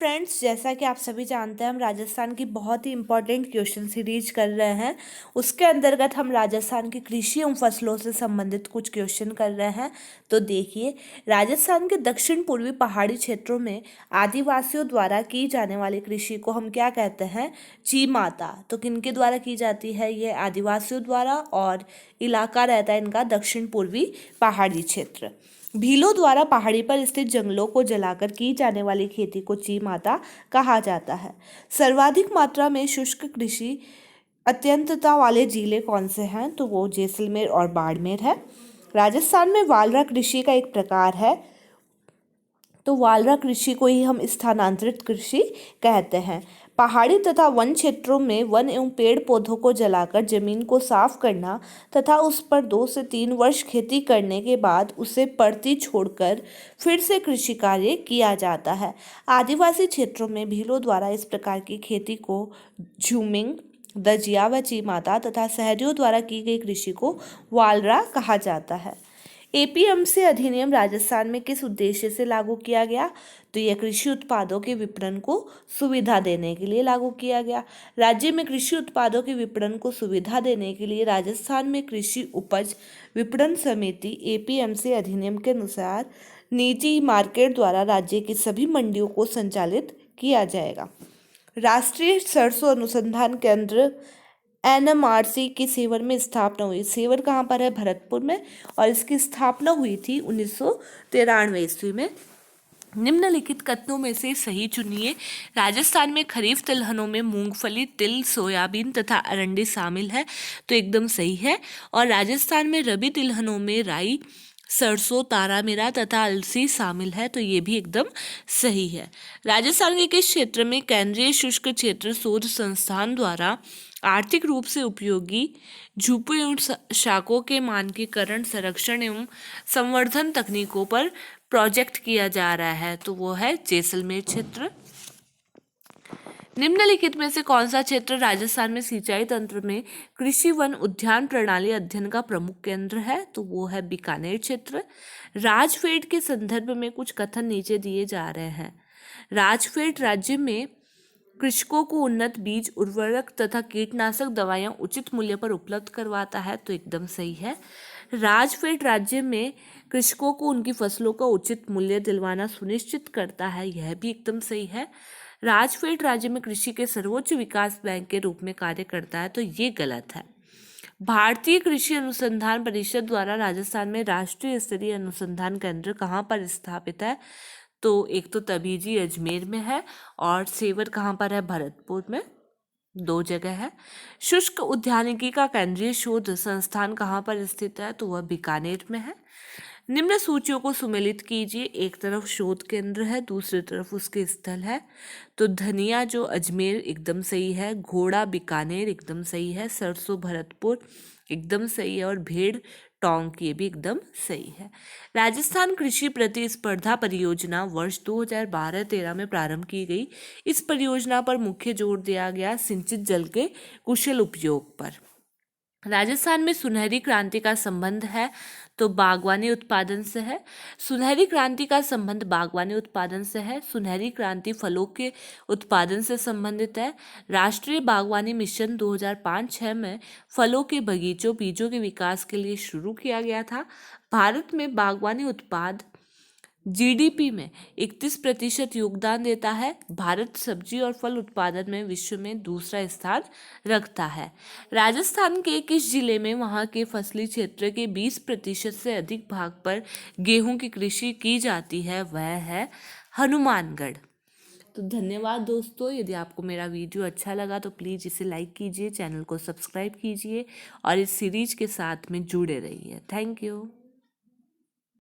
Friends, जैसा कि आप सभी जानते हैं, हम राजस्थान की बहुत ही इम्पोर्टेंट क्वेश्चन सीरीज कर रहे हैं। उसके अंतर्गत हम राजस्थान की कृषि एवं फसलों से संबंधित कुछ क्वेश्चन कर रहे हैं। तो देखिए, राजस्थान के दक्षिण पूर्वी पहाड़ी क्षेत्रों में आदिवासियों द्वारा की जाने वाली कृषि को हम क्या कहते हैं? चीमाता। तो किनके द्वारा की जाती है? ये आदिवासियों द्वारा, और इलाका रहता है इनका दक्षिण पूर्वी पहाड़ी क्षेत्र। भीलों द्वारा पहाड़ी पर स्थित जंगलों को जलाकर की जाने वाली खेती को चीमाता कहा जाता है। सर्वाधिक मात्रा में शुष्क कृषि अत्यंतता वाले जिले कौन से हैं? तो वो जैसलमेर और बाड़मेर है। राजस्थान में वालरा कृषि का एक प्रकार है, तो वालरा कृषि को ही हम स्थानांतरित कृषि कहते हैं। पहाड़ी तथा वन क्षेत्रों में वन एवं पेड़ पौधों को जलाकर जमीन को साफ करना तथा उस पर 2 से 3 वर्ष खेती करने के बाद उसे पड़ती छोड़कर फिर से कृषि कार्य किया जाता है। आदिवासी क्षेत्रों में भीलों द्वारा इस प्रकार की खेती को झूमिंग, दजिया व चीमाता तथा शहरियों द्वारा की गई कृषि को वालरा कहा जाता है। एपीएमसी अधिनियम राजस्थान में किस उद्देश्य से लागू किया गया? तो यह कृषि उत्पादों के विपणन को सुविधा देने के लिए लागू किया गया। राज्य में कृषि उत्पादों के विपणन को सुविधा देने के लिए राजस्थान में कृषि उपज विपणन समिति एपीएमसी अधिनियम के अनुसार निजी मार्केट द्वारा राज्य की सभी मंडियों को संचालित किया जाएगा। राष्ट्रीय सरसों अनुसंधान केंद्र एनएमआरसी की सेवर में स्थापना हुई। सेवर कहाँ पर है? भरतपुर में, और इसकी स्थापना हुई थी 1993 ईस्वी में। निम्नलिखित कथनों में से सही चुनिए। राजस्थान में खरीफ तिलहनों में मूंगफली, तिल, सोयाबीन तथा अरंडी शामिल है, तो एकदम सही है। और राजस्थान में रबी तिलहनों में राई, सरसों, तारामीरा तथा अलसी शामिल है, तो ये भी एकदम सही है। राजस्थान के किस क्षेत्र में केंद्रीय शुष्क क्षेत्र शोध संस्थान द्वारा आर्थिक रूप से उपयोगी झुग्गी एवं शाकों के मानकीकरण, संरक्षण एवं संवर्धन तकनीकों पर प्रोजेक्ट किया जा रहा है? तो वो है जैसलमेर क्षेत्र। निम्नलिखित में से कौन सा क्षेत्र राजस्थान में सिंचाई तंत्र में कृषि वन उद्यान प्रणाली अध्ययन का प्रमुख केंद्र है? तो वो है बीकानेर क्षेत्र। राजफेड के संदर्भ में कुछ कथन नीचे दिए जा रहे हैं। राजफेड राज्य में कृषकों को उन्नत बीज, उर्वरक तथा कीटनाशक दवाइयां उचित मूल्य पर उपलब्ध करवाता है, तो एकदम सही है। राजफेड राज्य में कृषकों को उनकी फसलों का उचित मूल्य दिलवाना सुनिश्चित करता है, यह भी एकदम सही है। राजफेड राज्य में कृषि के सर्वोच्च विकास बैंक के रूप में कार्य करता है, तो ये गलत है। भारतीय कृषि अनुसंधान परिषद द्वारा राजस्थान में राष्ट्रीय स्तरीय अनुसंधान केंद्र कहाँ पर स्थापित है? तो एक तो तबीजी अजमेर में है, और सेवर कहाँ पर है? भरतपुर में। 2 जगह है। शुष्क उद्यानिकी का केंद्रीय शोध संस्थान कहाँ पर स्थित है? तो वह बीकानेर में है। निम्न सूचियों को सुमेलित कीजिए। एक तरफ शोध केंद्र है, दूसरी तरफ उसके स्थल है। तो धनिया जो अजमेर एकदम सही है, घोड़ा बीकानेर एकदम सही है, सरसों भरतपुर एकदम सही है, और भेड़ टोंक ये भी एकदम सही है। राजस्थान कृषि प्रतिस्पर्धा परियोजना वर्ष 2012-13 में प्रारंभ की गई। इस परियोजना पर मुख्य जोर दिया गया सिंचित जल के कुशल उपयोग पर। राजस्थान में सुनहरी क्रांति का संबंध है, तो बागवानी उत्पादन से है। सुनहरी क्रांति का संबंध बागवानी उत्पादन से है। सुनहरी क्रांति फलों के उत्पादन से संबंधित है। राष्ट्रीय बागवानी मिशन 2005-6 में फलों के बगीचों, बीजों के विकास के लिए शुरू किया गया था। भारत में बागवानी उत्पाद जीडीपी में 31% योगदान देता है। भारत सब्जी और फल उत्पादन में विश्व में दूसरा स्थान रखता है। राजस्थान के किस जिले में वहाँ के फसली क्षेत्र के 20% से अधिक भाग पर गेहूं की कृषि की जाती है? वह है हनुमानगढ़। तो धन्यवाद दोस्तों। यदि आपको मेरा वीडियो अच्छा लगा तो प्लीज़ इसे लाइक कीजिए, चैनल को सब्सक्राइब कीजिए और इस सीरीज के साथ में जुड़े रहिए। Thank you.